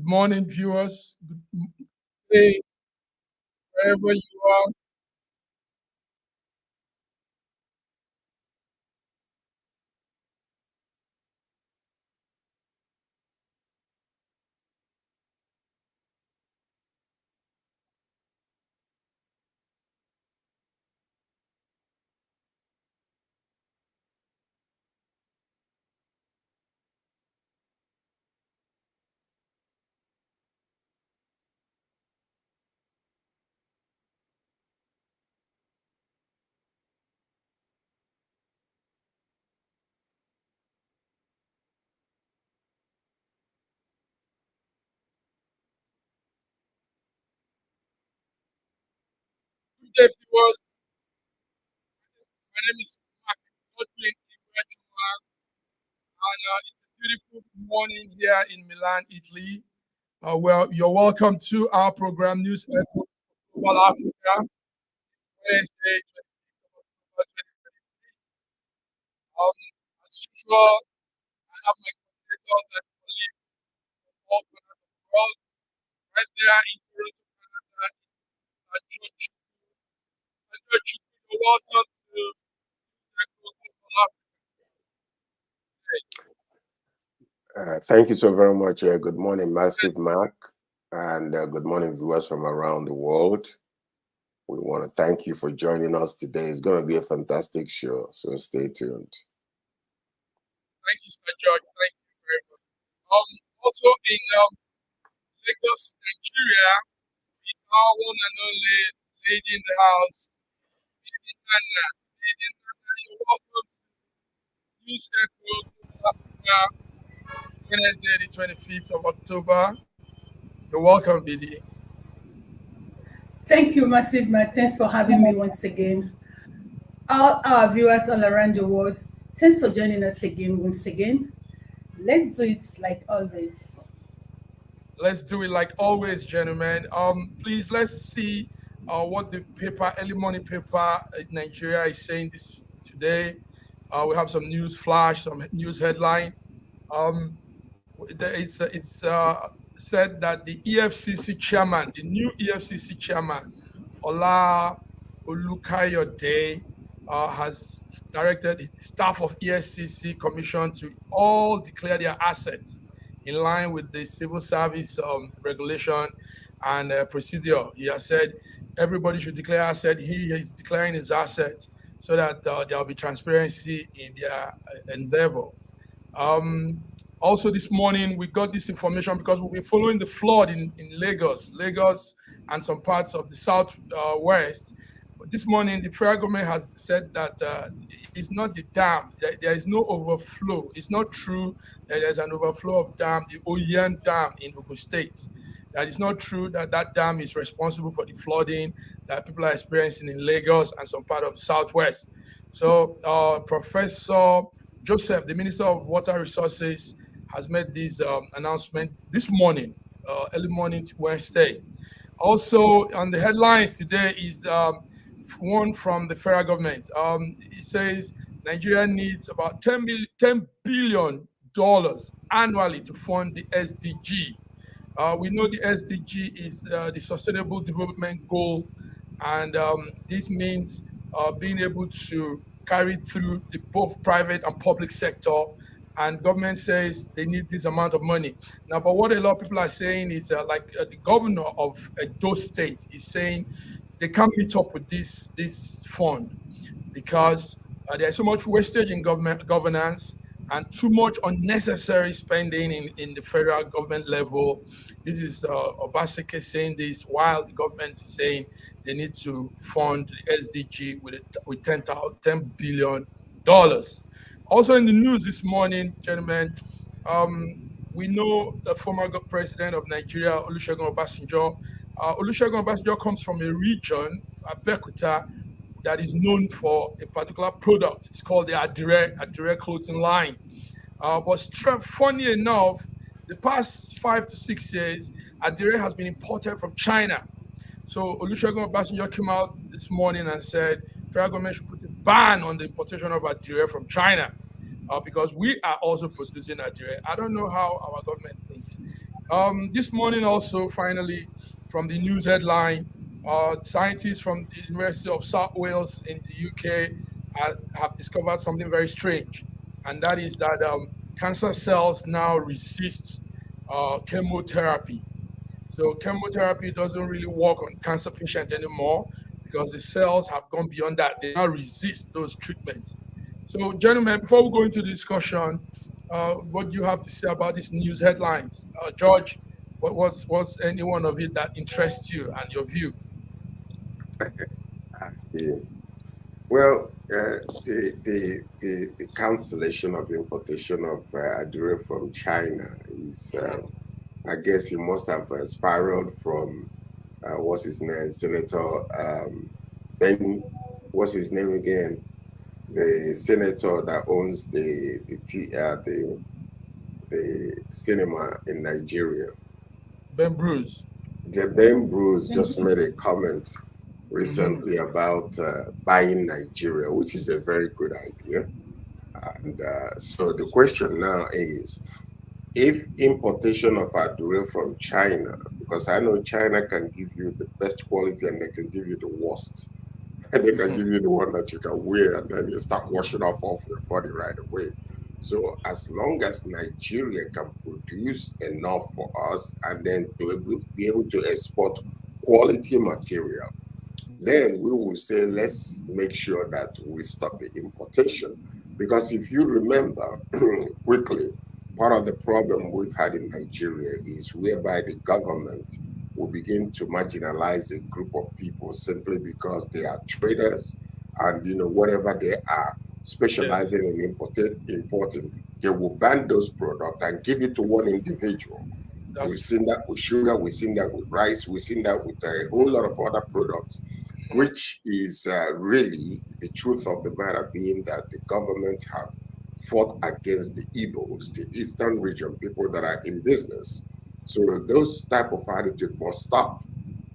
Good morning, viewers. Good day, wherever you are. Good day, viewers. My name is Mark Godwin Eberechi, and it's a beautiful morning here in Milan, Italy. Well, you're welcome to our program, News Echo Global Africa, Wednesday, 2023. As usual, I have my coordinators and colleagues from all corners of the world. Right there in Toronto, Canada, George. You're welcome to Echo Global Africa. Thank you so very much. Good morning, Massive Mark, and good morning, viewers from around the world. We want to thank you for joining us today. It's going to be a fantastic show, so stay tuned. Thank you, Sir George. Thank you very much. Also in Lagos, Nigeria, our one and only lady in the house, Lady Nana. Lady Nana, you're welcome to News Echo Africa, Wednesday, the 25th of October. You're welcome, Didi. Thank you, Massive Man. Thanks for having me once again. All our viewers all around the world, thanks for joining us again, once again. Let's do it like always. Let's do it like always, gentlemen. Please let's see what the paper, early morning paper in Nigeria is saying this today. We have some news flash, some news headline. It's said that the EFCC chairman, the new EFCC chairman, Ola Olukayode, has directed the staff of EFCC Commission to all declare their assets in line with the civil service regulation and procedure. He has said everybody should declare asset. He is declaring his asset so that there will be transparency in their endeavor. Also this morning, we got this information because we've been following the flood in Lagos and some parts of the south west. But this morning, the federal government has said that it's not the dam. There is no overflow. It's not true that there's an overflow of dam, the Oyen Dam in Ogun State. That is not true that that dam is responsible for the flooding that people are experiencing in Lagos and some part of the southwest. So Professor Joseph, the Minister of Water Resources, has made this announcement this morning, early morning to Wednesday. Also, on the headlines today is one from the federal government. It says Nigeria needs about $10 billion annually to fund the SDG. We know the SDG is the Sustainable Development Goal, and this means being able to carry through the both private and public sector. And government says they need this amount of money. Now, but what a lot of people are saying is the governor of Edo State is saying they can't meet up with this fund because there's so much wastage in governance and too much unnecessary spending in the federal government level. This is Obaseki saying this while the government is saying they need to fund the SDG with $10 billion. Also in the news this morning, gentlemen, we know the former president of Nigeria, Olusegun Obasanjo. Olusegun Obasanjo comes from a region, Abeokuta, that is known for a particular product. It's called the Adire clothing line. But funny enough, the past 5 to 6 years, Adire has been imported from China. So Olusegun Obasanjo came out this morning and said federal government should put a ban on the importation of Adire from China because we are also producing Adire. I don't know how our government thinks. This morning also, finally, from the news headline, scientists from the University of South Wales in the UK have discovered something very strange, and that is that cancer cells now resist chemotherapy. So chemotherapy doesn't really work on cancer patients anymore because the cells have gone beyond that. They now resist those treatments. So, gentlemen, before we go into the discussion, what do you have to say about these news headlines? George, what's any one of it that interests you and your view? Yeah. Well, the cancellation of importation of Adura from China is, I guess, you must have spiraled from what's his name, Senator Ben, what's his name again? The senator that owns the cinema in Nigeria. Ben Bruce. The Ben Bruce just made Bruce. a comment Mm-hmm. recently about buying Nigeria, which is a very good idea. And so the question now is, if importation of Adura from China, because I know China can give you the best quality and they can give you the worst. And they can give you the one that you can wear and then you start washing off your body right away. So as long as Nigeria can produce enough for us and then to be able to export quality material, then we will say, let's make sure that we stop the importation. Because if you remember quickly, part of the problem we've had in Nigeria is whereby the government will begin to marginalize a group of people simply because they are traders and, whatever they are specializing in importing, they will ban those products and give it to one individual. We've seen that with sugar, we've seen that with rice, we've seen that with a whole lot of other products, which is really the truth of the matter being that the government have fought against the Igbos, the eastern region, people that are in business. So those type of attitude must stop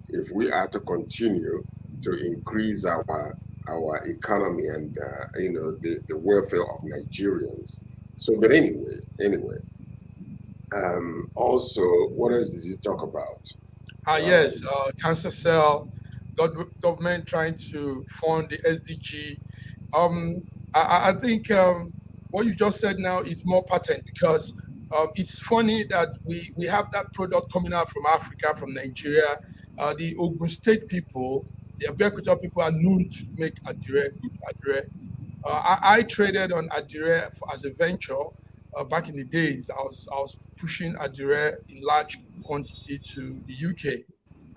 if we are to continue to increase our economy and the welfare of Nigerians. So, but anyway. Also, what else did you talk about? Yes, cancer cell, government trying to fund the SDG. I think what you just said now is more patent because it's funny that we have that product coming out from Africa, from Nigeria. The Ogun State people, the Abeokuta people are known to make Adire, good Adire. I traded on Adire as a venture back in the days. I was pushing Adire in large quantity to the UK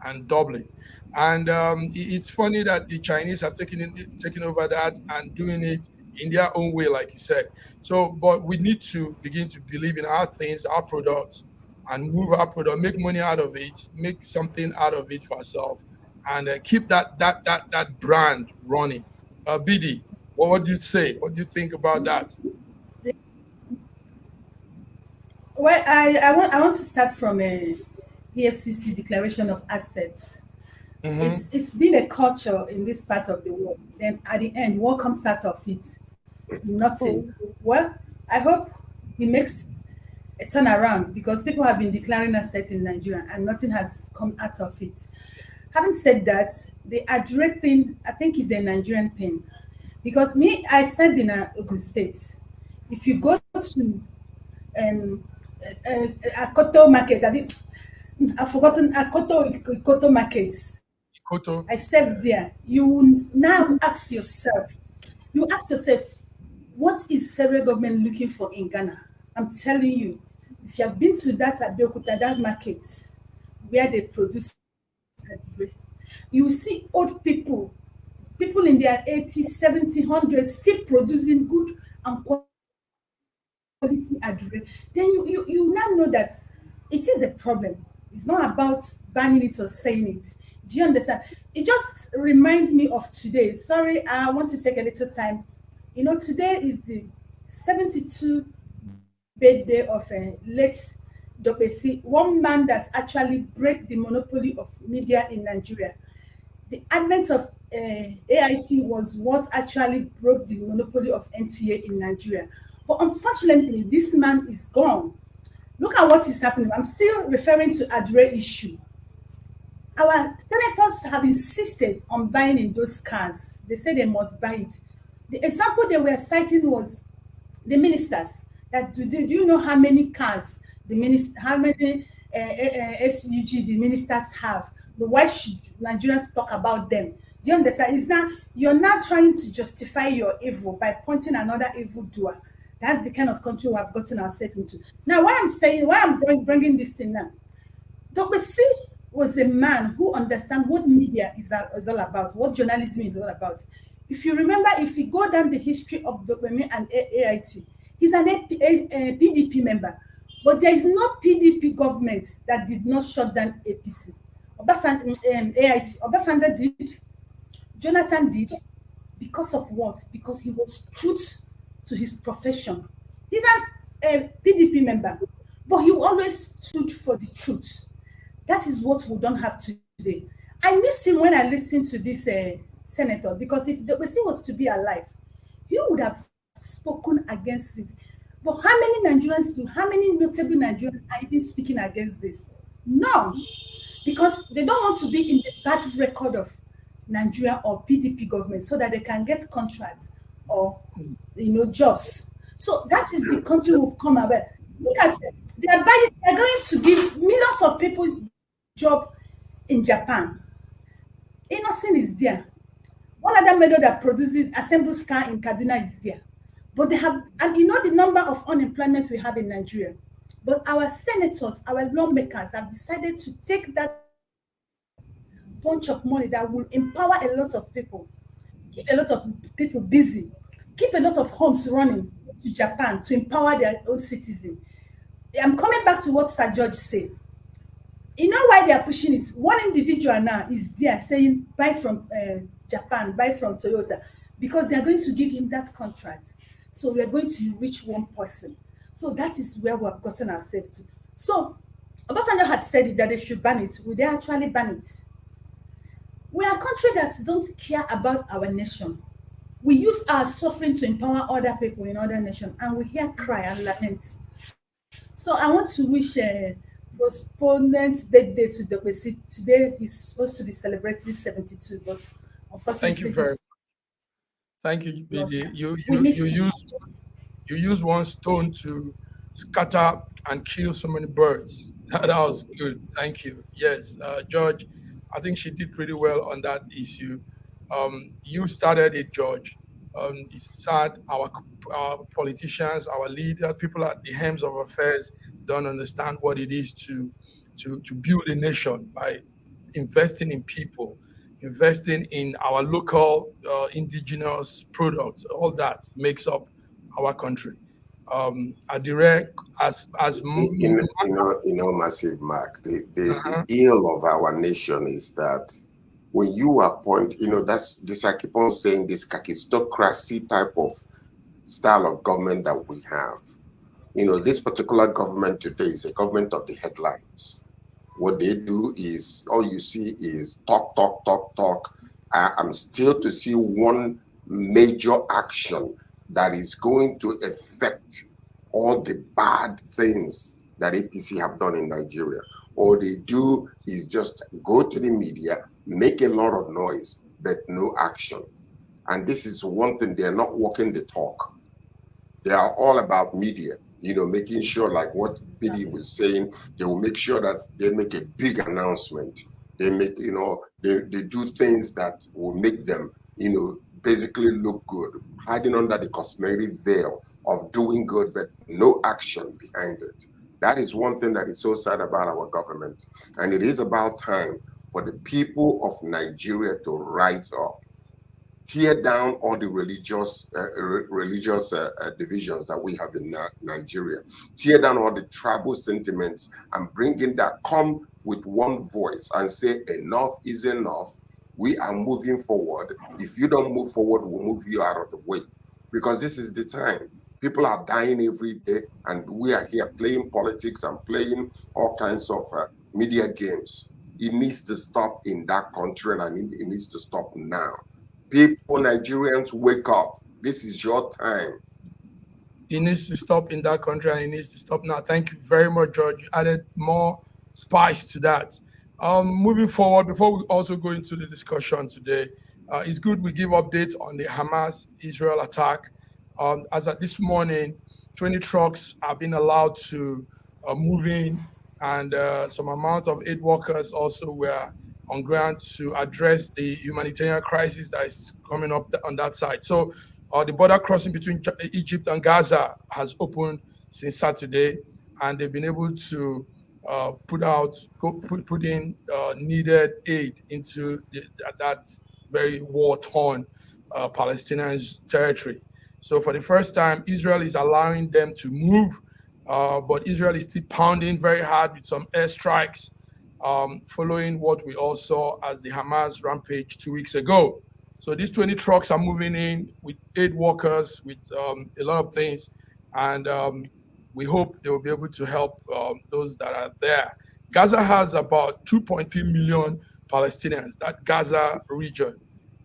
and Dublin. And it's funny that the Chinese have taken over that and doing it in their own way, like you said. So, but we need to begin to believe in our things, our products, and move our product, make money out of it, make something out of it for ourselves, and keep that brand running. BD, what do you say? What do you think about that? Well, I want to start from a EFCC declaration of assets. Mm-hmm. It's been a culture in this part of the world. Then at the end, what comes out of it? Nothing. Well, I hope it makes a turnaround because people have been declaring assets in Nigeria and nothing has come out of it. Having said that, the address thing, I think, is a Nigerian thing. Because me, I served in Ogun State. If you go to um, Akoto market, I've forgotten Akoto market. Koto. I served there. You ask yourself, what is federal government looking for in Ghana? I'm telling you, if you have been to that Abeokuta, that market where they produce Adure, you will see old people in their 80s, 70s, 100s still producing good and quality Adure. Then you now know that it is a problem. It's not about banning it or saying it. Do you understand? It just reminds me of today. Sorry, I want to take a little time. Today is the 72 birthday of late Dobesi, one man that actually break the monopoly of media in Nigeria. The advent of AIT was what actually broke the monopoly of NTA in Nigeria. But unfortunately, this man is gone. Look at what is happening. I'm still referring to Adre issue. Our senators have insisted on buying in those cars. They say they must buy it. The example they were citing was the ministers. That do you know how many cars the minister, how many SUG the ministers have? But why should Nigerians talk about them? Do you understand? It's not, you're not trying to justify your evil by pointing another evil doer. That's the kind of country we have gotten ourselves into. Now, why I'm bringing this thing now? Dr. C was a man who understands what media is all about, what journalism is all about. If you remember, if you go down the history of Dr. Me and AIT, he's an PDP member. But there is no PDP government that did not shut down APC. AIT. Obasanjo did, Jonathan did, because of what? Because he was true to his profession. He's a PDP member, but he always stood for the truth. That is what we don't have today. I miss him when I listened to this senator, because if the person was to be alive, he would have spoken against it. But how many notable Nigerians are even speaking against this? None. Because they don't want to be in the bad record of Nigeria or PDP government so that they can get contracts or jobs. So that is the country we've come about. Look at it. They're going to give millions of people job in Japan. Innocent is there. One other method that produces assembles car in Kaduna is there. But they have, and the number of unemployment we have in Nigeria. But our senators, our lawmakers have decided to take that bunch of money that will empower a lot of people, keep a lot of people busy, keep a lot of homes running to Japan to empower their own citizens. I'm coming back to what Sir George said. You know why they are pushing it? One individual now is there saying, buy from Japan, buy from Toyota, because they are going to give him that contract. So we are going to reach one person. So that is where we have gotten ourselves to. So Obasanjo has said it, that they should ban it. Will they actually ban it? We are a country that don't care about our nation. We use our suffering to empower other people in other nations, and we hear cry and lament. So I want to wish a postponement birthday to Dr. C. Today he's supposed to be celebrating 72, but unfortunately, Thank you very Thank you, BD. We miss him. You use one stone to scatter and kill so many birds. That was good. Thank you. Yes, George, I think she did pretty well on that issue. You started it, George. It's sad our politicians, our leaders, people at the helms of affairs don't understand what it is to build a nation by investing in people, investing in our local indigenous products. All that makes up our country. Adire, Massive Mark. The uh-huh. ill of our nation is that when you appoint, that's this, I keep on saying, this kakistocracy type of style of government that we have. This particular government today is a government of the headlines. What they do is, all you see is talk, talk, talk, talk. I'm still to see one major action that is going to affect all the bad things that APC have done in Nigeria. All they do is just go to the media, make a lot of noise, but no action. And this is one thing, they're not walking the talk. They are all about media, making sure, like what BD was saying, they will make sure that they make a big announcement. They make, they do things that will make them, basically look good, hiding under the cosmetic veil of doing good, but no action behind it. That is one thing that is so sad about our government. And it is about time for the people of Nigeria to rise up, tear down all the religious divisions that we have in Nigeria, tear down all the tribal sentiments, and bring in that, come with one voice and say enough is enough. We are moving forward. If you don't move forward, we'll move you out of the way, because this is the time. People are dying every day, and we are here playing politics and playing all kinds of media games. It needs to stop in that country, and it needs to stop now. People, Nigerians, wake up. This is your time. It needs to stop in that country, and it needs to stop now. Thank you very much, George. You added more spice to that. Moving forward, before we also go into the discussion today, it's good we give updates on the Hamas Israel attack. As at this morning, 20 trucks have been allowed to move in, and some amount of aid workers also were on ground to address the humanitarian crisis that is coming up on that side. So the border crossing between Egypt and Gaza has opened since Saturday, and they've been able to put in needed aid into that very war-torn Palestinian territory. So for the first time, Israel is allowing them to move, but Israel is still pounding very hard with some airstrikes, following what we all saw as the Hamas rampage 2 weeks ago. So these 20 trucks are moving in with aid workers, with a lot of things, and we hope they will be able to help those that are there. Gaza has about 2.3 million Palestinians, that Gaza region,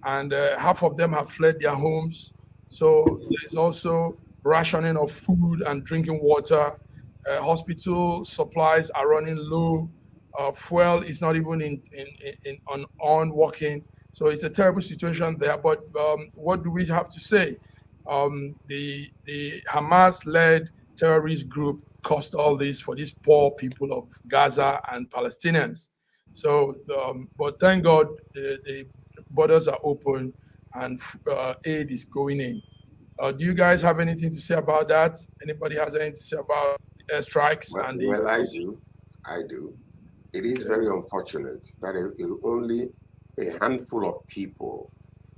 and half of them have fled their homes. So there's also rationing of food and drinking water. Hospital supplies are running low. Fuel is not even on working. So it's a terrible situation there. But what do we have to say? The Hamas-led terrorist group caused all this for these poor people of Gaza and Palestinians. So, but thank God the borders are open and aid is going in. Do you guys have anything to say about that? Anybody has anything to say about airstrikes and the? Well, I do. It is very unfortunate that only a handful of people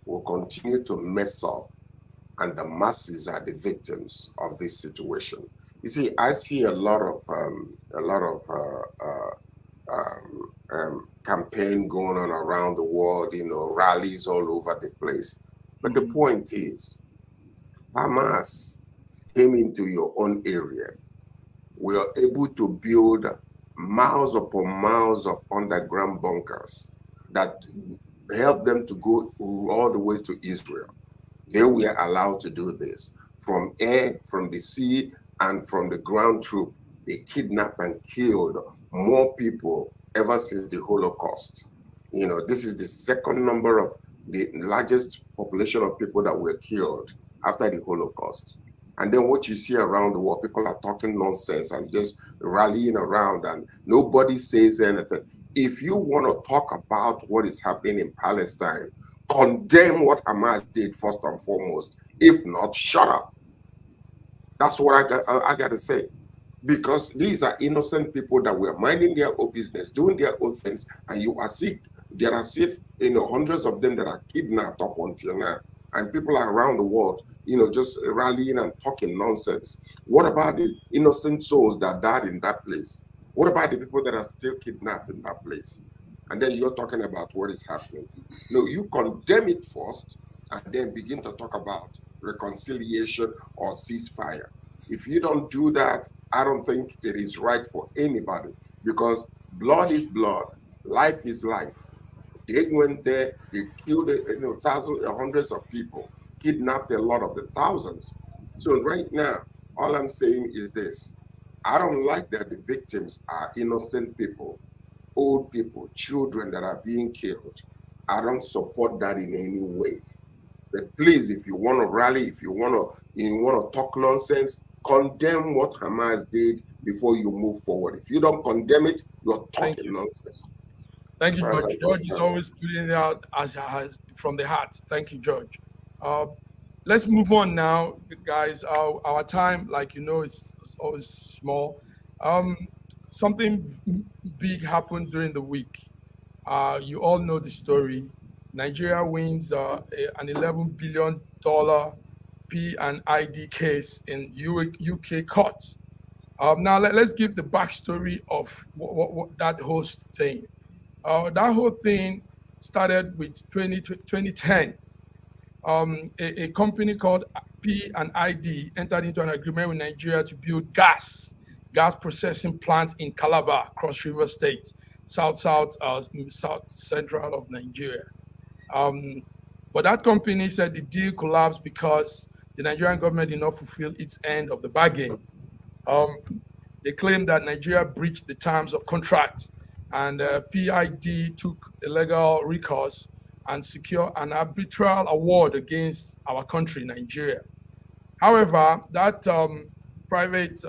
will continue to mess up, and the masses are the victims of this situation. You see, I see a lot of campaign going on around the world, rallies all over the place. But the point is, Hamas came into your own area. We are able to build miles upon miles of underground bunkers that help them to go all the way to Israel. They were allowed to do this from air, from the sea, and from the ground troop. They kidnapped and killed more people ever since the Holocaust. This is the second number of the largest population of people that were killed after the Holocaust. And then what you see around the world, people are talking nonsense and just rallying around, and nobody says anything. If you want to talk about what is happening in Palestine, condemn what Hamas did first and foremost. If not, shut up. That's what I got to say. Because these are innocent people that were minding their own business, doing their own things, and you are sick. There are hundreds of them that are kidnapped up until now. And people are around the world, just rallying and talking nonsense. What about the innocent souls that died in that place? What about the people that are still kidnapped in that place? And then you're talking about what is happening. No, you condemn it first and then begin to talk about reconciliation or ceasefire. If you don't do that, I don't think it is right for anybody, because blood is blood, life is life. They went there, they killed thousands, hundreds of people, kidnapped a lot of the thousands. So right now, all I'm saying is this. I don't like that the victims are innocent people, old people, children that are being killed. I don't support that in any way. But please, if you want to rally, if you want to talk nonsense, condemn what Hamas did before you move forward. If you don't condemn it, you're talking nonsense. Thank you, George. George is always putting it out as from the heart. Thank you, George. Let's move on now, guys. Our time, is always small. Something big happened during the week. You all know the story. Nigeria wins an $11 billion P&ID case in UK court. Now, let's give the backstory of what that whole thing. That whole thing started with 2010. A company called P&ID entered into an agreement with Nigeria to build gas processing plant in Alaba, Cross River State, south central of Nigeria. But that company said the deal collapsed because the Nigerian government did not fulfill its end of the bargain. Um, they claimed that Nigeria breached the terms of contract, and P&ID took illegal recourse and secured an arbitral award against our country, Nigeria. However, that private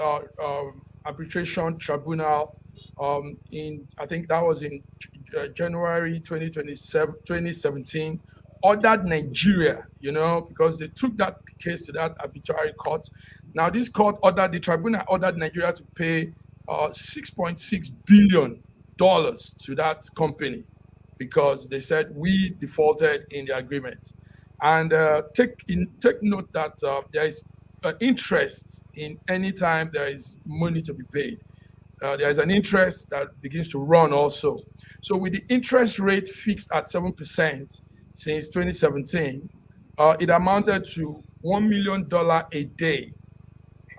arbitration tribunal I think that was in January 2017, ordered Nigeria, because they took that case to that arbitrary court. Now, the tribunal ordered Nigeria to pay $6.6 billion to that company because they said we defaulted in the agreement. And take note that there is interest in any time there is money to be paid. There is an interest that begins to run also. So with the interest rate fixed at 7% since 2017, it amounted to $1 million a day.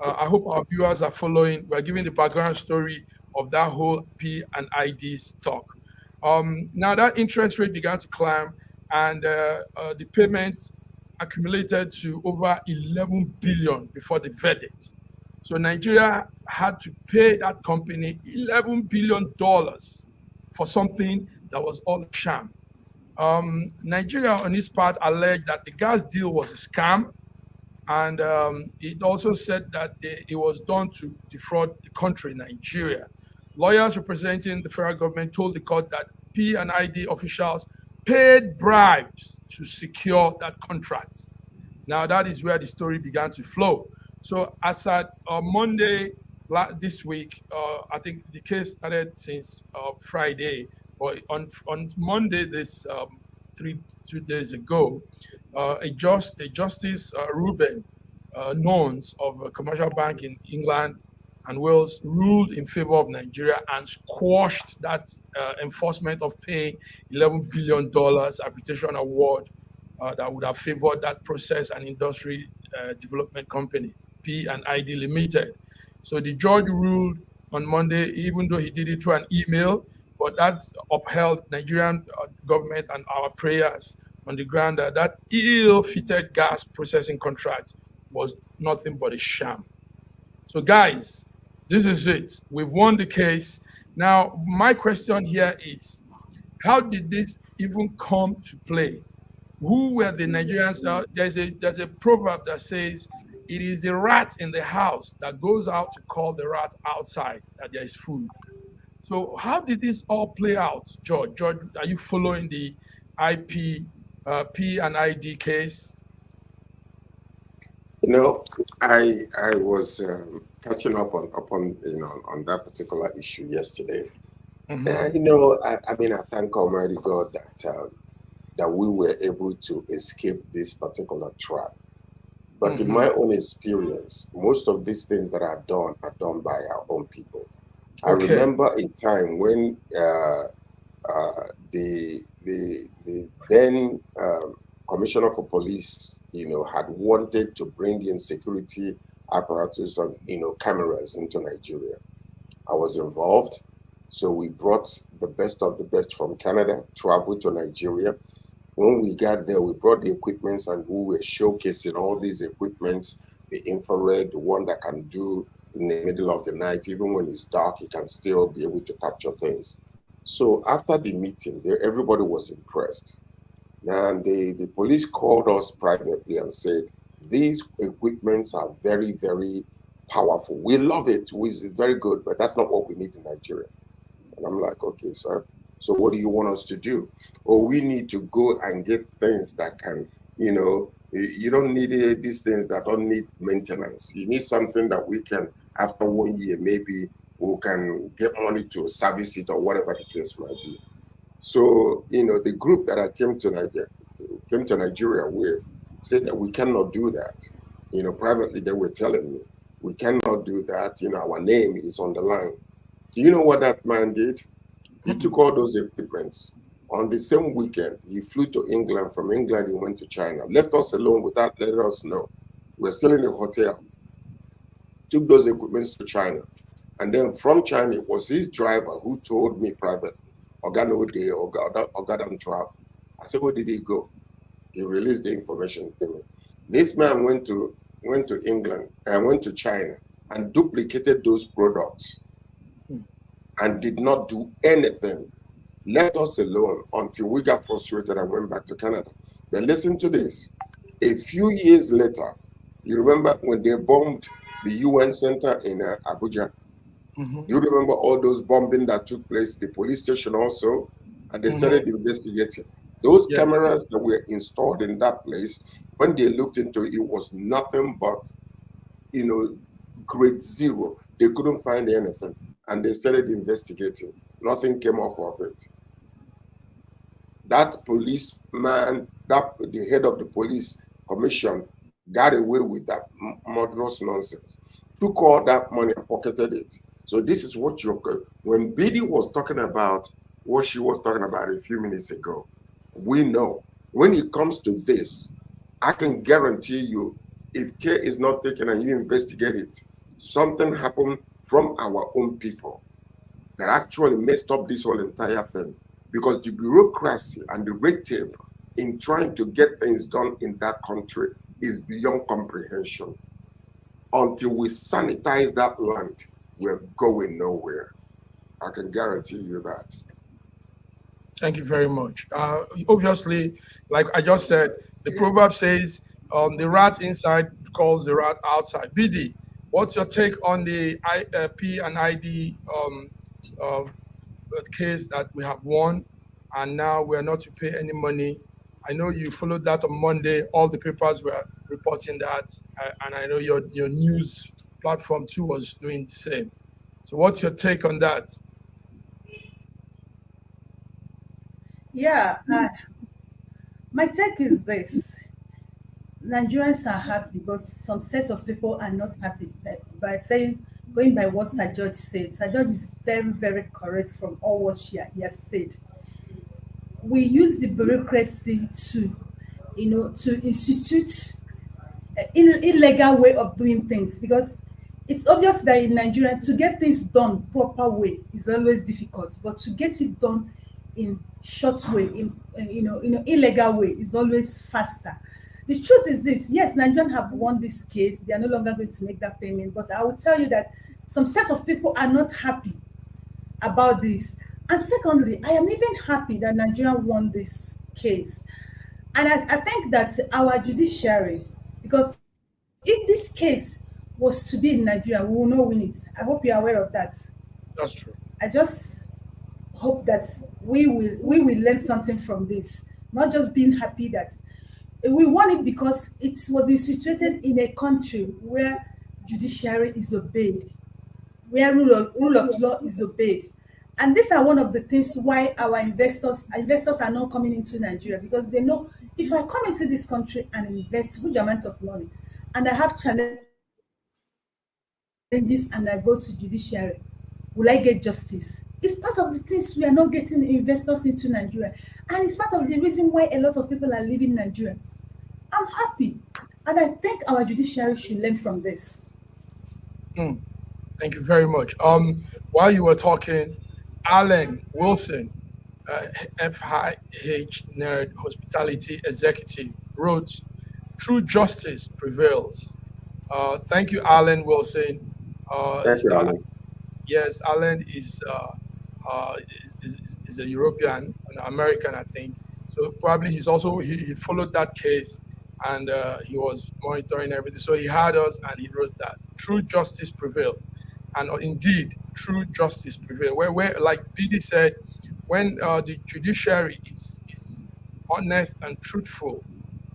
I hope our viewers are following. We're giving the background story of that whole P&ID stock. Now that interest rate began to climb, and the payment accumulated to over 11 billion before the verdict. So Nigeria had to pay that company $11 billion for something that was all a sham. Nigeria, on its part, alleged that the gas deal was a scam, and it also said that it was done to defraud the country, Nigeria. Lawyers representing the federal government told the court that P&ID officials paid bribes to secure that contract. Now, that is where the story began to flow. So as at Monday this week, I think the case started since Friday, or on Monday, this 2 days ago, a Justice Reuben Nons of a commercial bank in England and Wales ruled in favor of Nigeria and squashed that enforcement of paying $11 billion arbitration award that would have favored that process and industry development company, P&ID Limited. So the judge ruled on Monday, even though he did it through an email, but that upheld Nigerian government and our prayers on the ground that that ill-fitted gas processing contract was nothing but a sham. So guys, this is it. We've won the case. Now, my question here is, how did this even come to play? Who were the Nigerians? There's a proverb that says, it is the rat in the house that goes out to call the rat outside that there is food. So how did this all play out, George? George, are you following the P&ID case? I was catching up on that particular issue yesterday. Mm-hmm. And I thank Almighty God that we were able to escape this particular trap. But in my own experience, most of these things that are done by our own people. I remember a time when the then Commissioner for Police, had wanted to bring in security apparatus and cameras into Nigeria. I was involved, so we brought the best of the best from Canada, traveled to Nigeria. When we got there, we brought the equipments and we were showcasing all these equipments, the infrared, the one that can do in the middle of the night, even when it's dark, it can still be able to capture things. So after the meeting, everybody was impressed. And the police called us privately and said, these equipments are very, very powerful. We love it. It's very good, but that's not what we need in Nigeria. And I'm like, okay, sir. So what do you want us to do? Or we need to go and get things that can, you don't need these things that don't need maintenance. You need something that we can, after 1 year, maybe we can get money to service it or whatever the case might be. So, the group that I came to Nigeria with said that we cannot do that. Privately, they were telling me, we cannot do that. Our name is on the line. Do you know what that man did? He took all those equipments. On the same weekend, he flew to England. From England, he went to China. Left us alone without letting us know. We're still in the hotel. Took those equipments to China. And then from China, it was his driver who told me privately, Oga no dey, Oga don't travel. I said, where did he go? He released the information to me. This man went to went to England and went to China and duplicated those products and did not do anything, left us alone until we got frustrated and went back to Canada. Then listen to this. A few years later, you remember when they bombed the UN center in Abuja? You remember all those bombing that took place, the police station also, and they started investigating. Those cameras that were installed in that place, when they looked into it, it was nothing but, grade zero. They couldn't find anything, and they started investigating. Nothing came off of it. That policeman, the head of the police commission, got away with that murderous nonsense. Took all that money and pocketed it. So this is what when Biddy was talking about what she was talking about a few minutes ago, we know when it comes to this, I can guarantee you, if care is not taken and you investigate it, something happened from our own people that actually messed up this whole entire thing. Because the bureaucracy and the red tape in trying to get things done in that country is beyond comprehension. Until we sanitize that land, we're going nowhere. I can guarantee you that. Thank you very much. Obviously, like I just said, the proverb says, the rat inside calls the rat outside. BD, what's your take on the P&ID case that we have won, and now we're not to pay any money? I know you followed that on Monday. All the papers were reporting that, and I know your news platform too was doing the same. So what's your take on that? Yeah, my take is this. Nigerians are happy, but some set of people are not happy by going by what Sir George said. Sir George is very, very correct from all what he has said. We use the bureaucracy to institute illegal way of doing things, because it's obvious that in Nigeria to get things done proper way is always difficult, but to get it done in short way, in illegal way, is always faster. The truth is this: yes, Nigerians have won this case; they are no longer going to make that payment. But I will tell you that some set of people are not happy about this. And secondly, I am even happy that Nigeria won this case, and I think that our judiciary, because if this case was to be in Nigeria, we will not win it. I hope you are aware of that. That's true. I just hope that we will learn something from this, not just being happy that we won it, because it was instituted in a country where judiciary is obeyed, where rule of law is obeyed. And these are one of the things why our investors are not coming into Nigeria, because they know, if I come into this country and invest huge amount of money and I have challenges and I go to judiciary, will I get justice? It's part of the things we are not getting investors into Nigeria. And it's part of the reason why a lot of people are leaving Nigeria. I'm happy. And I think our judiciary should learn from this. Thank you very much. While you were talking, Alan Wilson, FIH Nerd Hospitality Executive, wrote, "True justice prevails." Thank you, Alan Wilson. Thank you, Alan. Yes, Alan is a European, an American, I think. So probably he followed that case, and he was monitoring everything. So he had us, and he wrote that true justice prevailed. And indeed, true justice prevailed. Where like BD said, when the judiciary is honest and truthful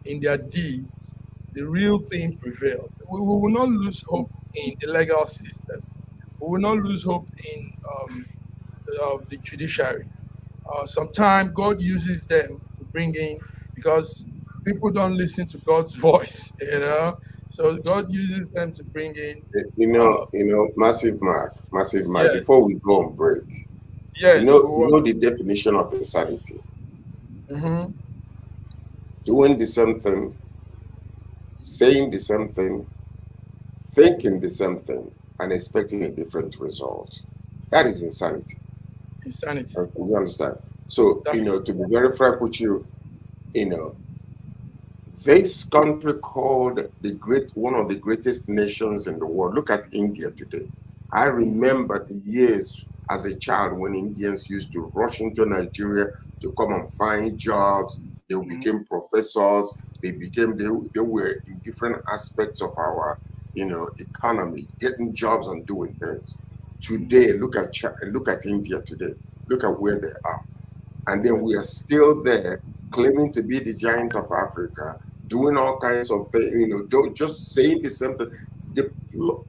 in their deeds, the real thing prevails. We will not lose hope in the legal system. We will not lose hope in of the judiciary. Sometimes God uses them to bring in, because people don't listen to God's voice, So God uses them to bring in. Massive Mark. Yes. Before we go on break, Yes. you know the definition of insanity. Mm-hmm. Doing the same thing, saying the same thing, thinking the same thing, and expecting a different result. That is insanity. Insanity. You understand? So, to be very frank with you, This country called one of the greatest nations in the world. Look at India today. I remember the years as a child when Indians used to rush into Nigeria to come and find jobs. They became professors. They were in different aspects of our, economy, getting jobs and doing things. Today, look at India today. Look at where they are. And then we are still there claiming to be the giant of Africa, doing all kinds of things, just saying the same thing. The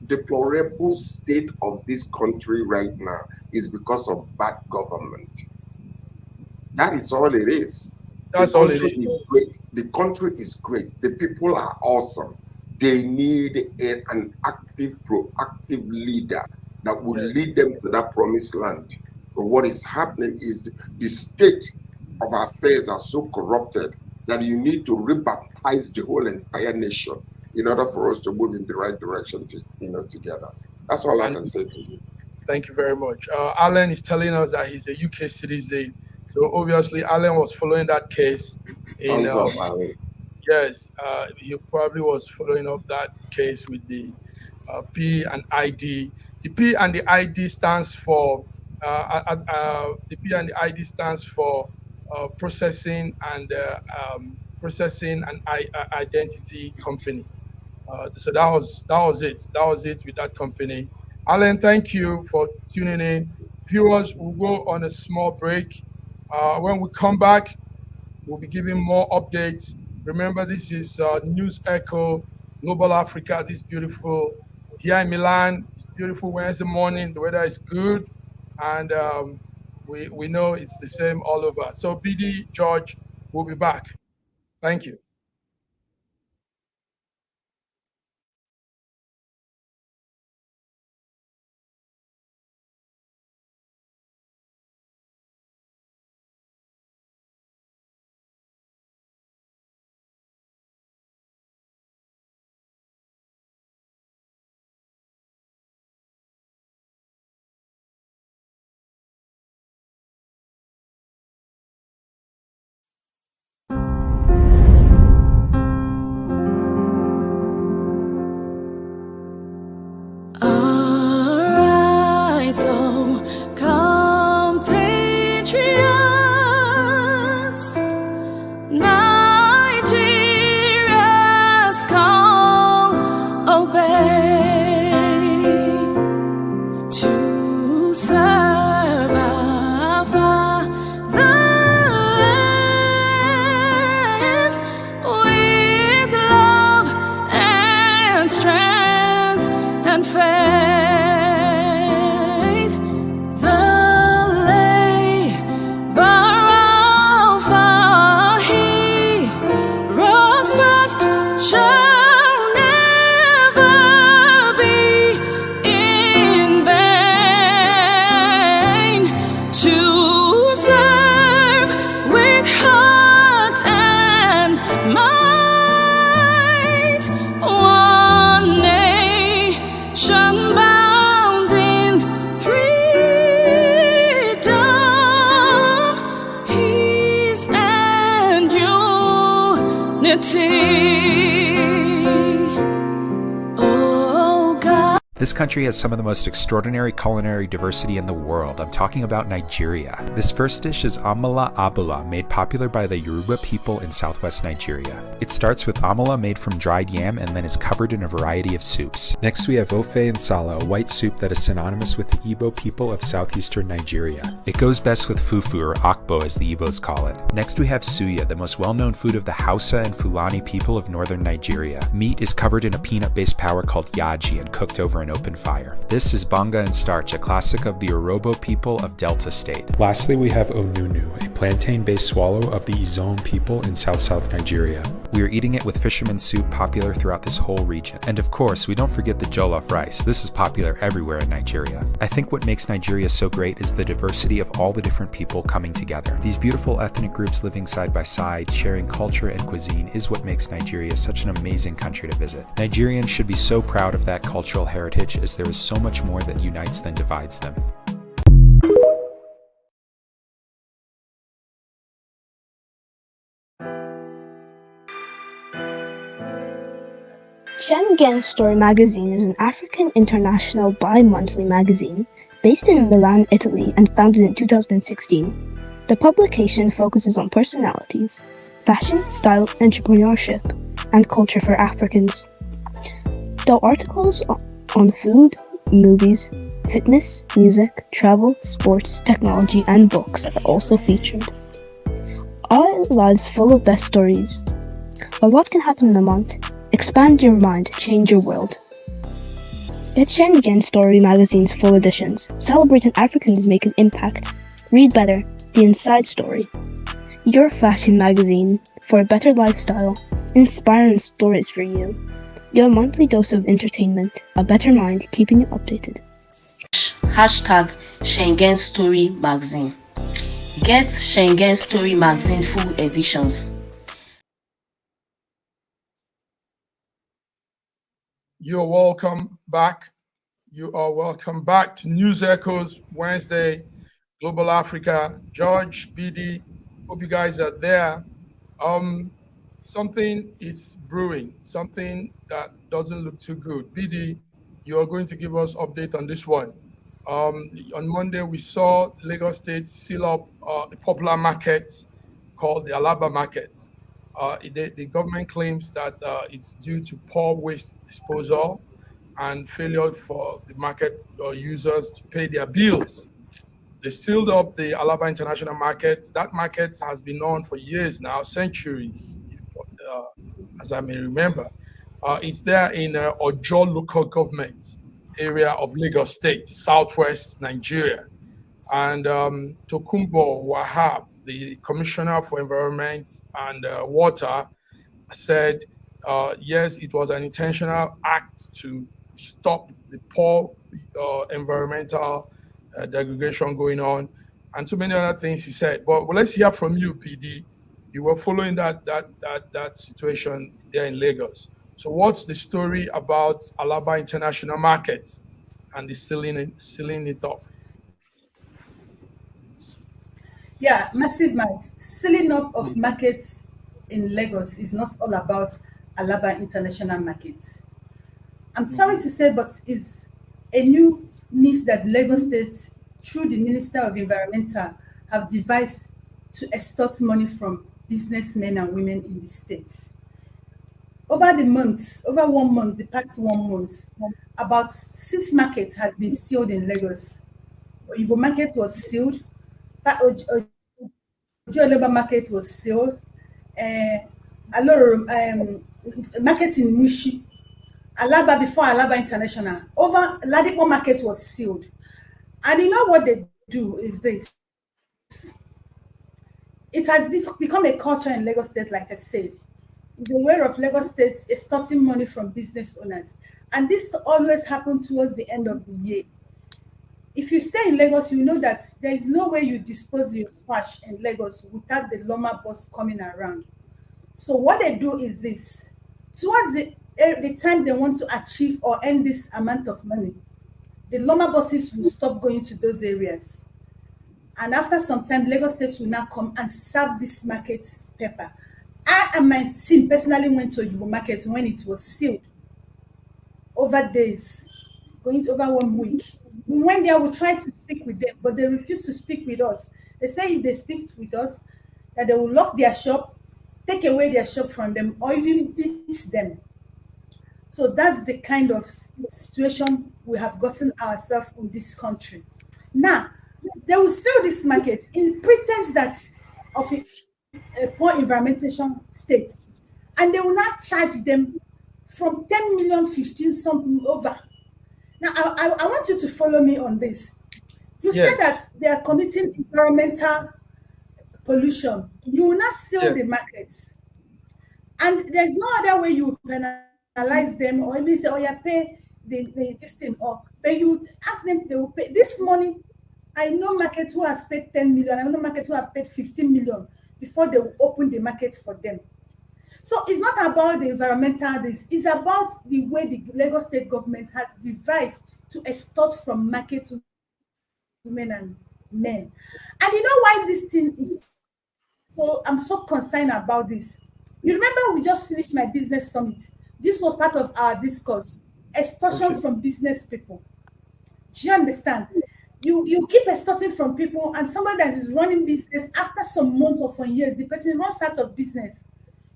deplorable state of this country right now is because of bad government. That is all it is. That's all it is. Great. The country is great. The people are awesome. They need an active, proactive leader that will lead them to that promised land. But what is happening is the state of affairs are so corrupted that you need to rebaptize the whole entire nation in order for us to move in the right direction together. That's all I can say to you. Thank you very much. Alan is telling us that he's a UK citizen. So obviously Alan was following that case. Yes, he probably was following up that case with the P&ID. The P&ID stands for Processing and Identity Company. So that was it. That was it with that company. Alan, thank you for tuning in. Viewers, will go on a small break. When we come back, we'll be giving more updates. Remember, this is News Echo Global Africa. This beautiful here in Milan. It's beautiful Wednesday morning. The weather is good, and we know it's the same all over. So, BD George will be back. Thank you. This country has some of the most extraordinary culinary diversity in the world. I'm talking about Nigeria. This first dish is amala abula, made popular by the Yoruba people in southwest Nigeria. It starts with amala made from dried yam and then is covered in a variety of soups. Next we have ofe nsala, a white soup that is synonymous with the Igbo people of southeastern Nigeria. It goes best with fufu, or akbo as the Igbos call it. Next we have suya, the most well-known food of the Hausa and Fulani people of northern Nigeria. Meat is covered in a peanut-based powder called yaji and cooked over an open fire. This is banga and starch, a classic of the Urhobo people of Delta State. Lastly, we have onunu, a plantain-based swallow of the Izon people in south-south Nigeria. We are eating it with fisherman soup, popular throughout this whole region. And of course, we don't forget the jollof rice. This is popular everywhere in Nigeria. I think what makes Nigeria so great is the diversity of all the different people coming together. These beautiful ethnic groups living side by side, sharing culture and cuisine is what makes Nigeria such an amazing country to visit. Nigerians should be so proud of that cultural heritage, as there is so much more that unites than divides them. Schengen Story magazine is an African international bi-monthly magazine based in Milan, Italy, and founded in 2016. The publication focuses on personalities, fashion, style, entrepreneurship, and culture for Africans. The articles on food, movies, fitness, music, travel, sports, technology, and books are also featured. Our lives full of best stories. A lot can happen in a month. Expand your mind, change your world. Get Schengen Story magazine's full editions. Celebrating Africans make an impact. Read better. The Inside Story. Your fashion magazine for a better lifestyle. Inspiring stories for you. Your monthly dose of entertainment. A better mind keeping you updated. Hashtag Schengen Story magazine. Get Schengen Story magazine full editions. You're welcome back. You are welcome back to News Echoes Wednesday, Global Africa. George, BD, hope you guys are there. Something is brewing, something that doesn't look too good. BD, you are going to give us update on this one. On Monday, we saw Lagos State seal up a popular market called the Alaba market. The government claims that it's due to poor waste disposal and failure for the market users to pay their bills. They sealed up the Alaba International Market. That market has been known for years now, centuries, as I may remember. It's there in Ojo local government area of Lagos State, southwest Nigeria. And Tokumbo Wahab, the Commissioner for Environment and Water, said, yes, it was an intentional act to stop the poor environmental degradation going on, and so many other things he said. But let's hear from you, PD. You were following that situation there in Lagos. So what's the story about Alaba International Market and the sealing it off? Yeah, massive mark. Selling up of markets in Lagos is not all about Alaba International Market. I'm sorry to say, but it's a new means that Lagos State, through the Minister of Environmental, have devised to extort money from businessmen and women in the state. Over the months, over 1 month, the past 1 month, about 6 markets has been sealed in Lagos. Igbo market was sealed, Ojo Labour market was sealed, Aloro market in Mushi, Alaba before Alaba International, over Ladipo market was sealed. And you know what they do is this. It has become a culture in Lagos State, like I said. The way of Lagos State extorting money from business owners. And this always happens towards the end of the year. If you stay in Lagos, you know that there is no way you dispose your trash in Lagos without the Loma bus coming around. So what they do is this. Towards the time they want to achieve or earn this amount of money, the Loma buses will stop going to those areas. And after some time, Lagos State will now come and serve this market paper. I and my team personally went to Igbo market when it was sealed over days, going to over 1 week. We went there, we tried to speak with them, but they refused to speak with us. They say if they speak with us, that they will lock their shop, take away their shop from them, or even beat them. So that's the kind of situation we have gotten ourselves in this country. Now, they will sell this market in pretense that of a poor environmentation state, and they will not charge them from 10 million, 15 something over. Now, I want you to follow me on this. You said that Yes, they are committing environmental pollution. You will not sell the yes, markets. And there's no other way you penalize them or even say, oh, yeah, pay this thing up. But you ask them, they will pay this money. I know markets who has paid 10 million, I know markets who have paid 15 million before they will open the market for them. So it's not about the environmental this, it's about the way the Lagos state government has devised to extort from market women and men. And you know why this thing is so I'm so concerned about this. You remember we just finished my business summit This was part of our discourse. Extortion from business people. Do you understand? You keep extorting from people, and somebody that is running business, after some months or for years, the person runs out of business.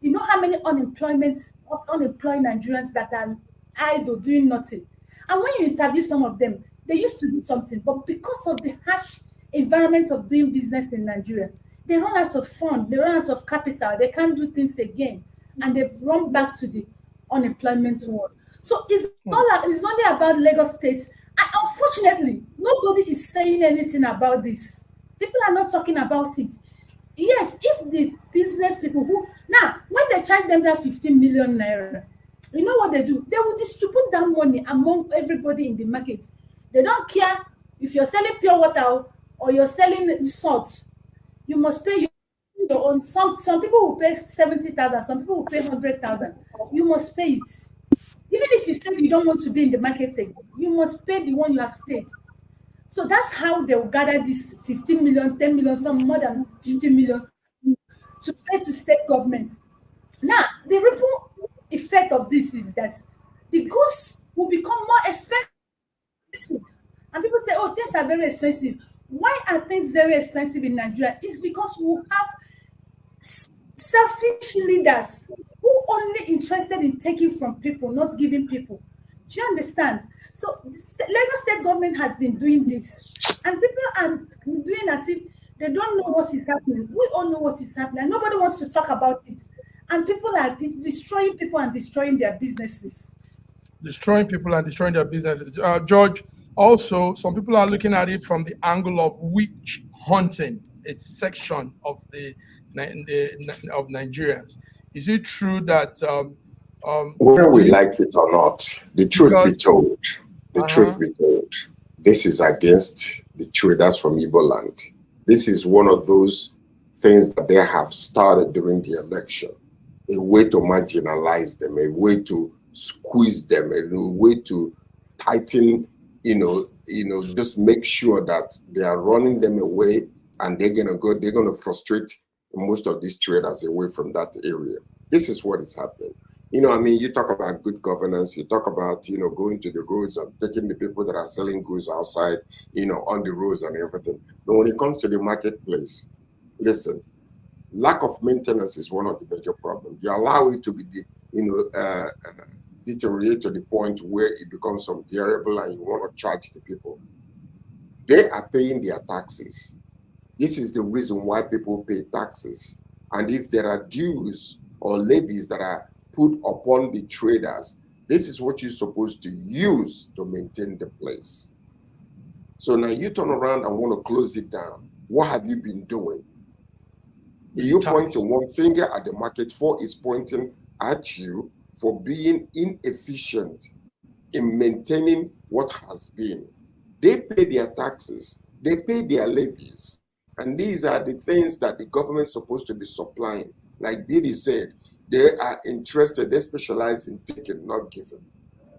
You know how many unemployed Nigerians that are idle doing nothing. And when you interview some of them, they used to do something, but because of the harsh environment of doing business in Nigeria, they run out of fund, they run out of capital, they can't do things again, and they've run back to the unemployment world. So it's only about Lagos State. And unfortunately, nobody is saying anything about this. People are not talking about it. Yes, if the business people who now when they charge them that 15 million naira, you know what they do? They will distribute that money among everybody in the market. They don't care if you're selling pure water or you're selling salt. You must pay your own. Some people will pay 70,000, some people will pay 100,000. You must pay it. Even if you say you don't want to be in the market again, you must pay the one you have stayed. So that's how they will gather this 15 million, 10 million, some more than 15 million to pay to state government. Now, the ripple effect of this is that the goods will become more expensive. And people say, oh, things are very expensive. Why are things very expensive in Nigeria? It's because we have selfish leaders who only interested in taking from people, not giving people. Do you understand? So Lagos State government has been doing this, and people are doing as if they don't know what is happening. We all know what is happening, and nobody wants to talk about it. And people are destroying people and destroying their businesses. Destroying people and destroying their businesses. George, also, some people are looking at it from the angle of witch hunting. It's section of of Nigerians. Is it true that whether we like it or not, the truth be told, this is against the traders from Igbo land. This is one of those things that they have started during the election, a way to marginalize them, a way to squeeze them, a way to tighten, just make sure that they are running them away, and they're gonna frustrate most of these traders away from that area. This is what is happening. You talk about good governance, you talk about, going to the roads and taking the people that are selling goods outside, on the roads and everything. But when it comes to the marketplace, listen, lack of maintenance is one of the major problems. You allow it to be, deteriorate to the point where it becomes unbearable and you want to charge the people. They are paying their taxes. This is the reason why people pay taxes. And if there are dues or levies that are put upon the traders, this is what you're supposed to use to maintain the place. So now you turn around and want to close it down. What have you been doing? You pointing one finger at the market, for is pointing at you for being inefficient in maintaining what has been. They pay their taxes, they pay their levies, and these are the things that the government is supposed to be supplying. Like Bidi said, they are interested, they specialize in taking, not giving.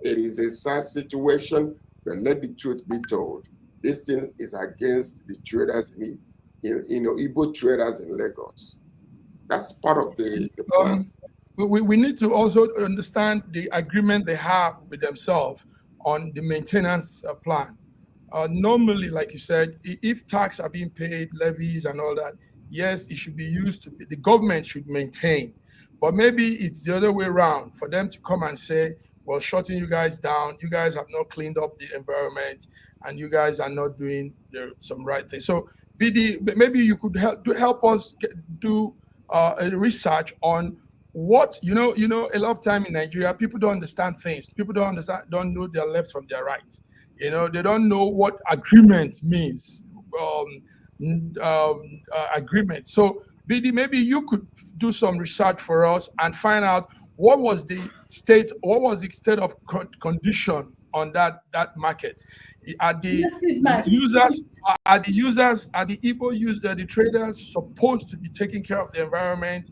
It is a sad situation, but let the truth be told. This thing is against the traders in Igbo traders in Lagos. That's part of the plan. We need to also understand the agreement they have with themselves on the maintenance plan. Normally, like you said, if tax are being paid, levies and all that, yes, it should be used the government should maintain. But maybe it's the other way around for them to come and say, well, shutting you guys down, you guys have not cleaned up the environment and you guys are not doing some right thing. So BD, maybe you could help us do a research on what, a lot of time in Nigeria, people don't understand things. People don't know their left from their right. They don't know what agreement means, agreement. So BD, maybe you could do some research for us and find out what was the state of condition on that market. Are the Igbo users, the traders supposed to be taking care of the environment,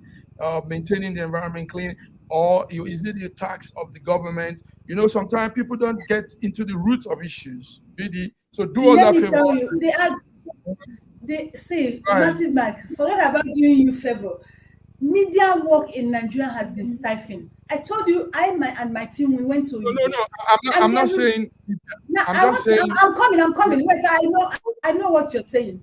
maintaining the environment clean, or is it the tax of the government? Sometimes people don't get into the root of issues. BD, so do us that favor. Let me tell you, Massive Mike, forget about doing you favor. Media work in Nigeria has been stifling. I told you, and my team, we went to No. I'm not saying. Now, I'm just saying. I'm coming. Wait, I know what you're saying.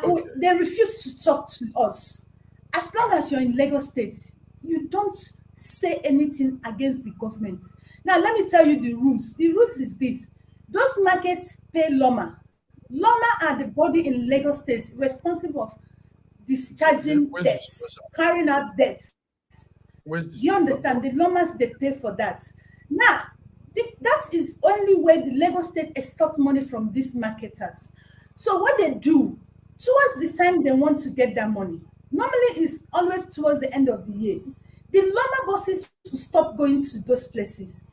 Okay. They refuse to talk to us. As long as you're in Lagos State, you don't say anything against the government. Now, let me tell you the rules. The rules is this. Those markets pay Loma. Loma are the body in Lagos State responsible of discharging debts, carrying out debts. Do you understand? The Lomas, they pay for that. Now, that is only where the Lagos State extorts money from these marketers. So what they do, towards the time they want to get that money, normally it's always towards the end of the year, the Loma bosses to stop going to those places.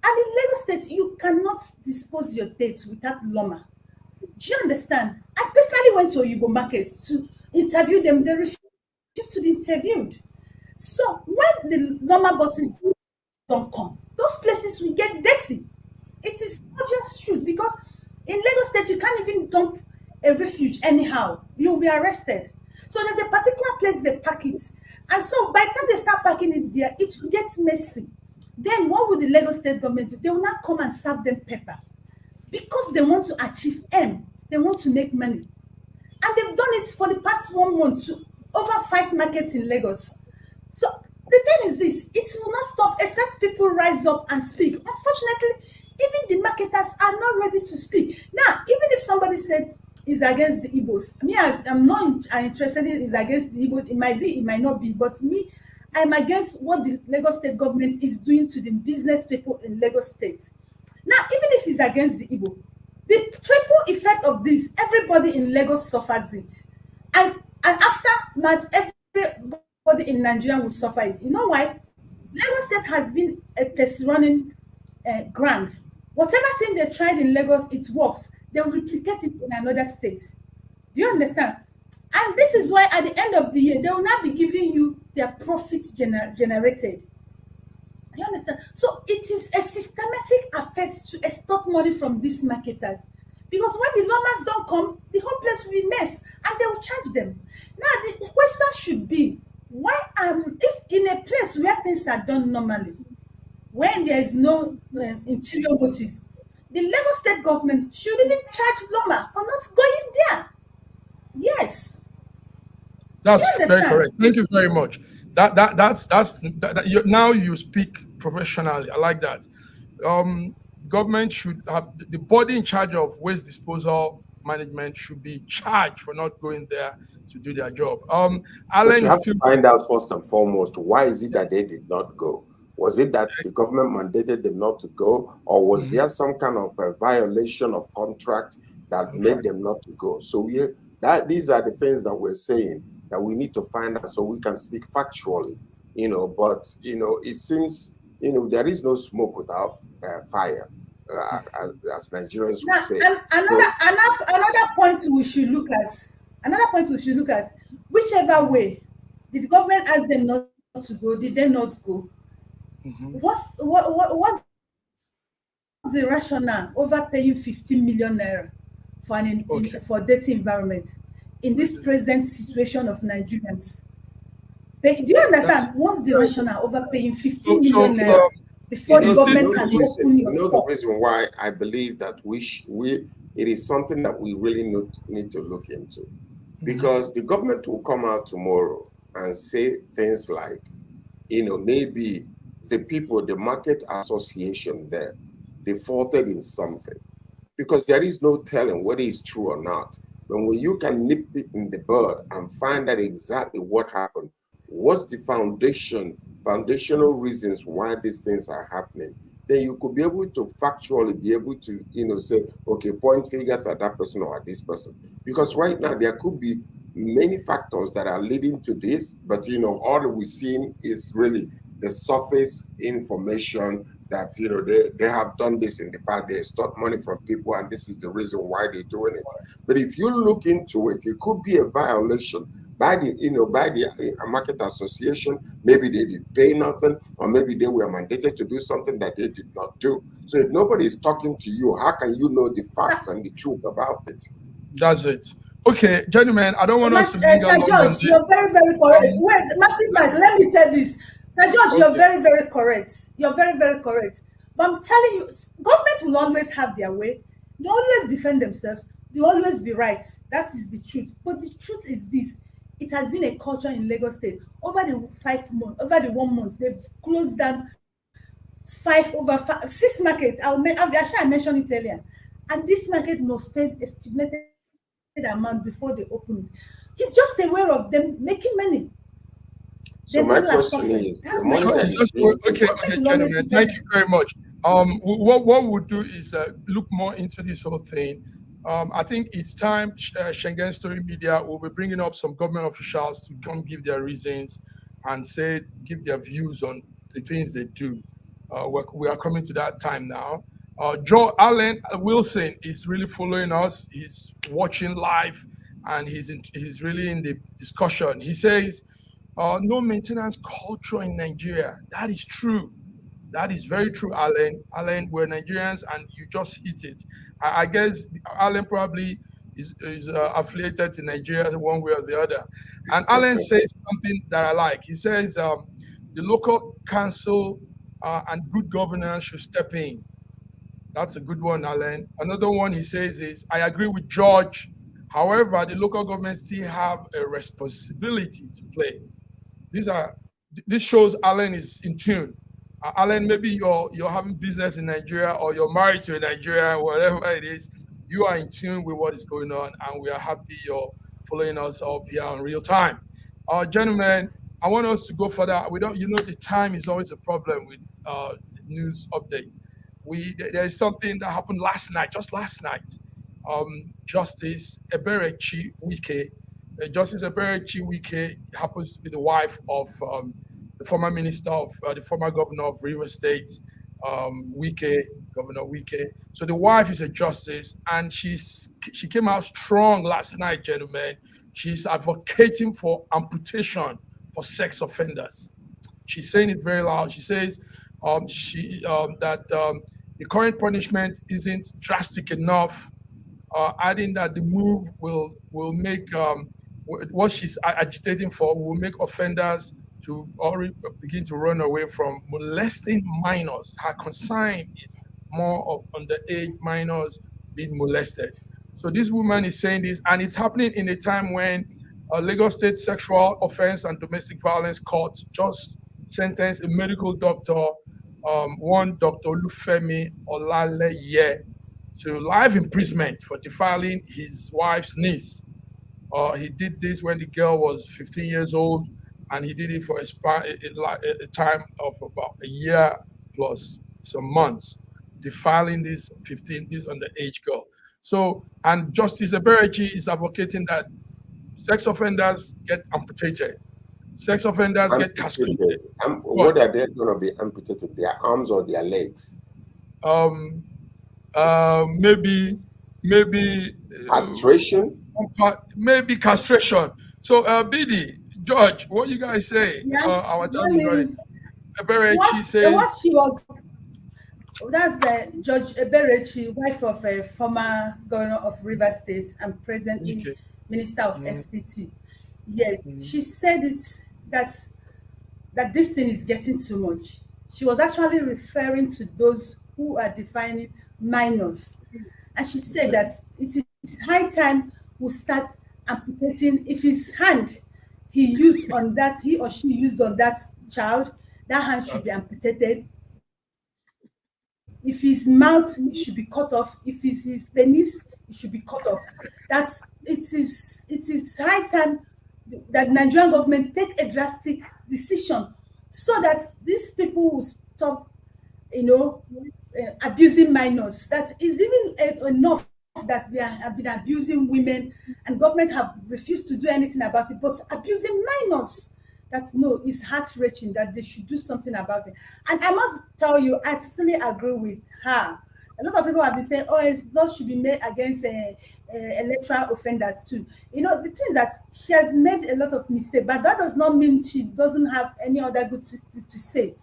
And in Lagos State, you cannot dispose your dates without Loma. Do you understand? I personally went to Oyibo Market to interview them. They refused to be interviewed. So when the Loma bosses don't come, those places will get dirty. It is obvious truth, because in Lagos State, you can't even dump a refuge anyhow. You'll be arrested. So there's a particular place they park it. And so by the time they start parking it there, it will get messy. Then what will the Lagos State government do? They will not come and serve them pepper, because they want to achieve M. They want to make money. And they've done it for the past 1 month to over 5 markets in Lagos. So the thing is this, it will not stop except people rise up and speak. Unfortunately, even the marketers are not ready to speak. Now, even if somebody said is against the Igbos, me, I'm not interested in is against the Igbos. It might be, it might not be, but me, I'm against what the Lagos State government is doing to the business people in Lagos State. Now, even if it's against the Igbo, the triple effect of this, everybody in Lagos suffers it. And after that, everybody in Nigeria will suffer it. You know why? Lagos State has been a test running ground. Whatever thing they tried in Lagos, it works. They will replicate it in another state. Do you understand? And this is why at the end of the year, they will not be giving you their profits generated. You understand? So it is a systematic effect to extort money from these marketers. Because when the Lomas don't come, the whole place will be mess, and they will charge them. Now, the question should be, why if in a place where things are done normally, when there is no interior motive, the Lagos State government should even charge Loma for not going there. Yes. That's very correct. Thank you very much. Now you speak professionally. I like that. Government should have the body in charge of waste disposal management should be charged for not going there to do their job. Alan, you have to find out first and foremost, why is it that they did not go? Was it that the government mandated them not to go, or was there some kind of a violation of contract that made them not to go? So these are the things that we're saying that we need to find out so we can speak factually, but, it seems, there is no smoke without fire, as Nigerians would say. Another point we should look at, whichever way, did the government ask them not to go? Did they not go? What's the rationale over paying 15 million naira for dirty environment in this present situation of Nigerians? Do you understand? What's the rationale over paying 15 million naira before the government can open your store? The reason why I believe that it is something that we really need to look into, because the government will come out tomorrow and say things like, maybe the people, the market association there, they faulted in something, because there is no telling whether it's true or not. But when you can nip it in the bud and find out exactly what happened, what's the foundational reasons why these things are happening, then you could be able to factually be able to, say, okay, point figures at that person or at this person. Because right now there could be many factors that are leading to this, but all that we're seeing is really the surface information that they have done this in the past. They extort money from people, and this is the reason why they're doing it. But if you look into it, it could be a violation by the market association. Maybe they did pay nothing, or maybe they were mandated to do something that they did not do. So if nobody is talking to you, how can you know the facts and the truth about it? That's it. Okay, gentlemen, I don't want us to Sir George, you're very, very correct. Wait, Massive Mike, let me say this. Now, George, you're Okay. very, very correct. You're very, very correct. But I'm telling you, government will always have their way. They always defend themselves. They always be right. That is the truth. But the truth is this: it has been a culture in Lagos State over the 5 months, over the 1 month. They've closed down six markets. I mentioned it earlier, and this market must pay a stipulated amount before they open it. It's just a way of them making money. So Then my people are question suffering. is, the That's money my that It's own. is just being okay, Government will always gentlemen. defend Thank you very much. What we'll do is look more into this whole thing. I think it's time. Schengen Story Media will be bringing up some government officials to come give their reasons and give their views on the things they do. We are coming to that time now. Joe Allen Wilson is really following us. He's watching live, and he's really in the discussion. He says, "No maintenance culture in Nigeria." That is true. That is very true, Alan. Alan, we're Nigerians, and you just hit it. I guess Alan probably is affiliated to Nigeria one way or the other. And Alan says something that I like. He says the local council and good governance should step in. That's a good one, Alan. Another one he says is, I agree with George. However, the local governments still have a responsibility to play. This shows Alan is in tune. Alan, maybe you're having business in Nigeria or you're married to a Nigerian, whatever it is, you are in tune with what is going on, and we are happy you're following us up here in real time. Gentlemen, I want us to go further. We don't, the time is always a problem with news update. There's something that happened last night, just last night. Justice Eberechi Wike, Justice Eberechi Wike happens to be the wife of the former minister of the former governor of Rivers State, Wike, Governor Wike. So the wife is a justice, and she came out strong last night, gentlemen. She's advocating for amputation for sex offenders. She's saying it very loud. She says that the current punishment isn't drastic enough, adding that the move will make what she's agitating for will make offenders to already begin to run away from molesting minors. Her concern is more of underage minors being molested. So this woman is saying this, and it's happening in a time when Lagos State Sexual Offense and Domestic Violence Court just sentenced a medical doctor, one Dr. Olufemi Olaleye, to life imprisonment for defiling his wife's niece. He did this when the girl was 15 years old, and he did it for a time of about a year plus some months, defiling this underage girl. So, and Justice Eberechi is advocating that sex offenders get amputated, sex offenders get castrated. What are they going to be amputated? Their arms or their legs? Maybe castration. Maybe castration. So, BD, George, what you guys say? Yeah, Our time is running. Eberechi says what she was. That's Judge Eberechi, wife of a former governor of Rivers State and presently Minister of STT. Yes, she said it that this thing is getting too much. She was actually referring to those who are defining minors, and she said that it is high time we start amputating. If his hand he or she used on that child, that hand should be amputated. If his mouth, it should be cut off. If it's his penis, it should be cut off. It is high time that Nigerian government take a drastic decision so that these people will stop, abusing minors. That is even enough that they have been abusing women, and government have refused to do anything about it. But abusing minors, it's heart-wrenching that they should do something about it. And I must tell you, I certainly agree with her. A lot of people have been saying, laws should be made against electoral offenders too. The thing is that she has made a lot of mistakes, but that does not mean she doesn't have any other good to say.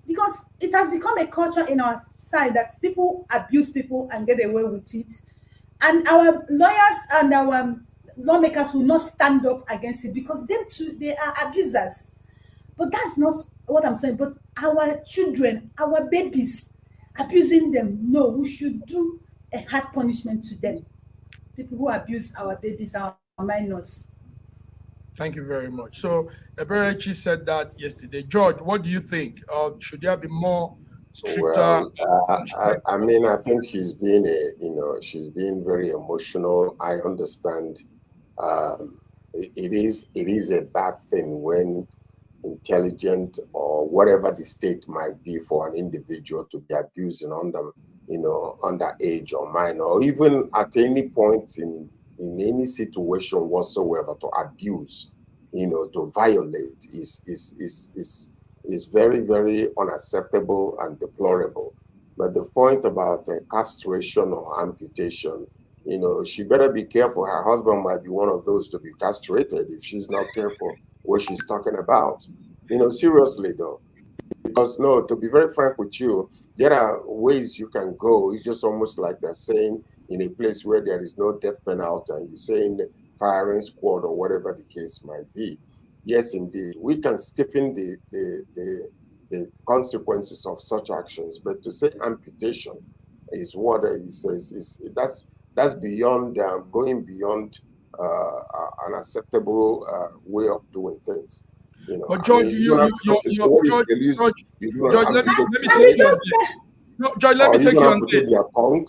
Because it has become a culture in our side that people abuse people and get away with it. And our lawyers and our lawmakers will not stand up against it because them too, they are abusers. But that's not what I'm saying. But our children, our babies, abusing them, no, we should do a hard punishment to them. People who abuse our babies, our minors. Thank you very much. So Eberechi said that yesterday. George, what do you think? Should there be more stricter Well, punishment? I mean, I think she's being she's being very emotional. I understand. It is a bad thing when intelligent or whatever the state might be for an individual to be abusing under, underage or minor, or even at any point in any situation whatsoever to abuse, to violate is very, very unacceptable and deplorable. But the point about castration or amputation, she better be careful. Her husband might be one of those to be castrated if she's not careful what she's talking about. Seriously though, because no, to be very frank with you, there are ways you can go. It's just almost like they're saying in a place where there is no death penalty, and you're saying firing squad or whatever the case might be. Yes, indeed, we can stiffen the consequences of such actions, but to say amputation is what he says is that's beyond going beyond an acceptable way of doing things. But George, George, let me take you on this. No, George, let me take you on this.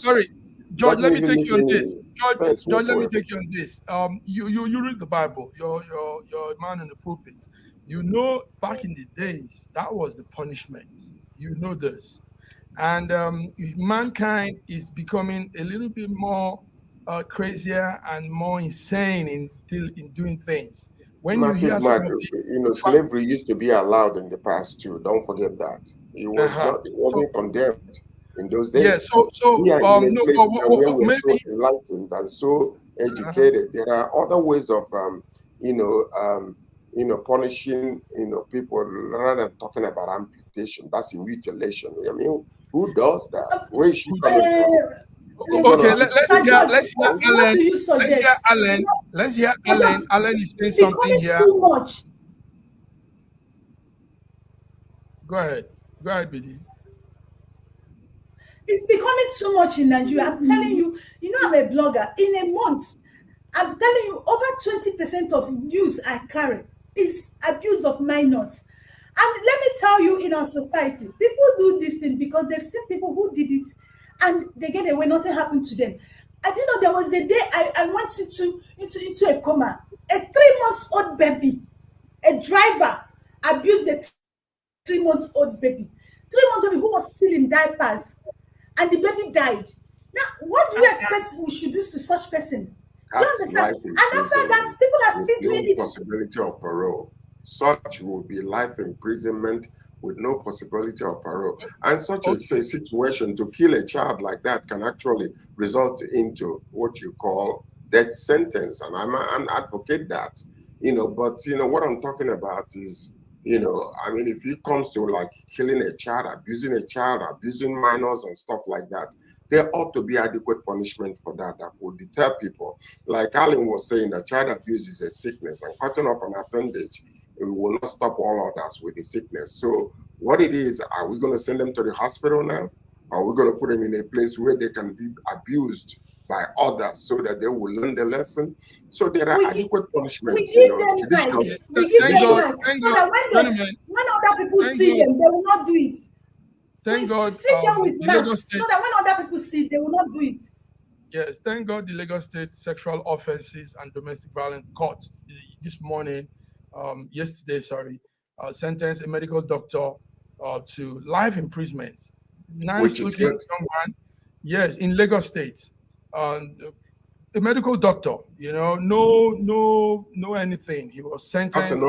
Sorry, George, let me take you on this. George, let me take you on this. You read the Bible. You're a man in the pulpit. Back in the days, that was the punishment. You know this, and mankind is becoming a little bit more crazier and more insane in doing things. When Massive you hear Mark, slavery used to be allowed in the past too. Don't forget that. It was not. It wasn't condemned in those days. Yeah. So we are in a place now where we're so maybe enlightened and so educated. There are other ways of punishing people rather than talking about amputation. That's mutilation. I mean, who does that? Where is she coming from? Okay, let's hear What do you suggest? Let's hear Alan. Alan is saying something here. Too much. Go ahead, BD. It's becoming too much in Nigeria. I'm telling you, I'm a blogger. In a month, I'm telling you, over 20% of news I carry is abuse of minors. And let me tell you, in our society, people do this thing because they've seen people who did it and they get away, nothing happened to them. I didn't know there was a day I went into a coma. A 3-month-old baby, a driver abused a 3-month-old baby. 3-month-old baby who was still in diapers, and the baby died. Now, what do you expect we should do to such person? Do you understand? And after that, people are still doing it. Possibility of parole. Such will be life imprisonment with no possibility of parole. And such a situation to kill a child like that can actually result into what you call death sentence. And I'm advocate that, but what I'm talking about is, I mean, if it comes to like killing a child, abusing minors and stuff like that, there ought to be adequate punishment for that would deter people. Like Alan was saying, that child abuse is a sickness, and cutting off an appendage, it will not stop all others with the sickness. So what it is, are we going to send them to the hospital now? Are we going to put them in a place where they can be abused by others so that they will learn the lesson? So there are adequate punishments. We give them time. We give them time. So that when other people see them, they will not do it. Thank God. Feed them with maths so that when other people see, they will not do it. Yes, thank God the Lagos State Sexual Offences and Domestic Violence Court this morning, yesterday, sentenced a medical doctor to life imprisonment. Nice looking young man. Yes, in Lagos State. A medical doctor, no anything. He was sentenced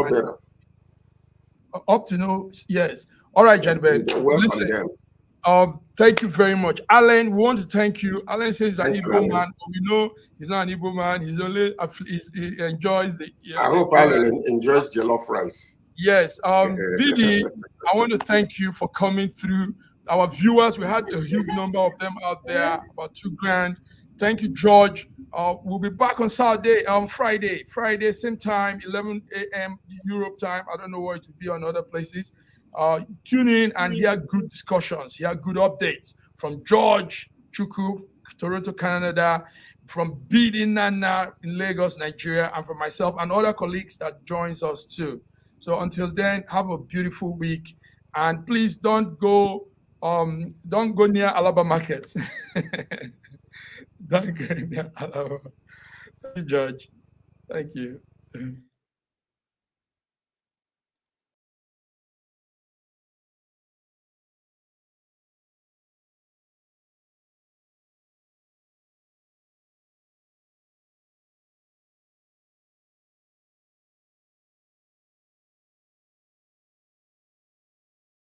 up to no, yes. All right, gentlemen. Listen. Thank you very much, Alan. We want to thank you. Alan says he's an Igbo man, but we know he's not an Igbo man. He's only he enjoys the. I hope Alan enjoys jollof rice. Yes, Billy, I want to thank you for coming through. Our viewers, we had a huge number of them out there, about 2 grand. Thank you, George. We'll be back on Friday, same time, 11 a.m. Europe time. I don't know where it will be on other places. Tune in and hear good discussions, hear good updates from George Chukwu, Toronto, Canada, from Bidi Nana in Lagos, Nigeria, and from myself and other colleagues that joins us too. So until then, have a beautiful week, and please don't go near Alaba market. Don't go near Alaba. Thank you, George. Thank you.